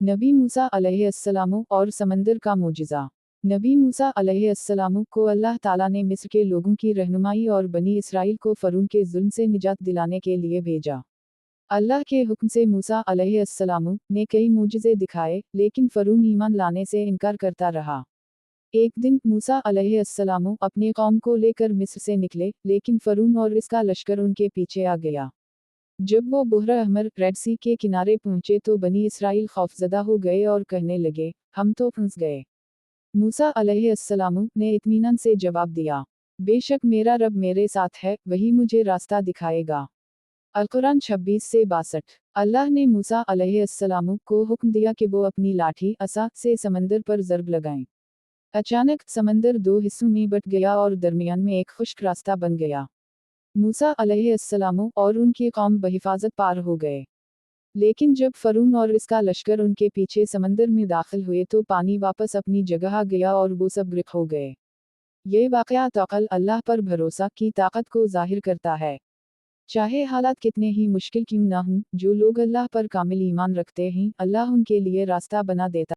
नबी मूसा अलैहिस्सलाम और समंदर का मोजिज़ा। नबी मूसा अलैहिस्सलाम को अल्लाह ताला ने मिस्र के लोगों की रहनुमाई और बनी इसराइल को फ़िरौन के जुल्म से निजात दिलाने के लिए भेजा। अल्लाह के हुक्म से मूसा अलैहिस्सलाम ने कई मोजिज़े दिखाए, लेकिन फ़िरौन ईमान लाने से इनकार करता रहा। एक दिन मूसा अलैहिस्सलाम अपनी कौम को लेकर मिस्र से निकले, लेकिन फ़िरौन और इसका लश्कर उनके पीछे आ गया। जब वो बहर अहमर रेड सी के किनारे पहुंचे तो बनी इसराइल खौफजदा हो गए और कहने लगे, हम तो फंस गए। मूसा अलैहिस्सलाम ने इत्मीनान से जवाब दिया, बेशक मेरा रब मेरे साथ है, वही मुझे रास्ता दिखाएगा। अल-कुरान 26 से 62। अल्लाह ने मूसा अलैहिस्सलाम को हुक्म दिया कि वो अपनी लाठी असा से समंदर पर ज़रब लगाएं। अचानक समंदर दो हिस्सों में बट गया और दरमियान में एक खुश्क रास्ता बन गया। मूसा अलैहिस्सलाम और उनकी कौम बहिफाजत पार हो गए। लेकिन जब फ़िरौन और इसका लश्कर उनके पीछे समंदर में दाखिल हुए तो पानी वापस अपनी जगह आ गया और वो सब गर्क हो गए। ये वाक़या तौक़ल अल्लाह पर भरोसा की ताकत को ज़ाहिर करता है। चाहे हालात कितने ही मुश्किल क्यों ना हों, जो लोग अल्लाह पर कामिल ईमान रखते हैं, अल्लाह उनके लिए रास्ता बना देता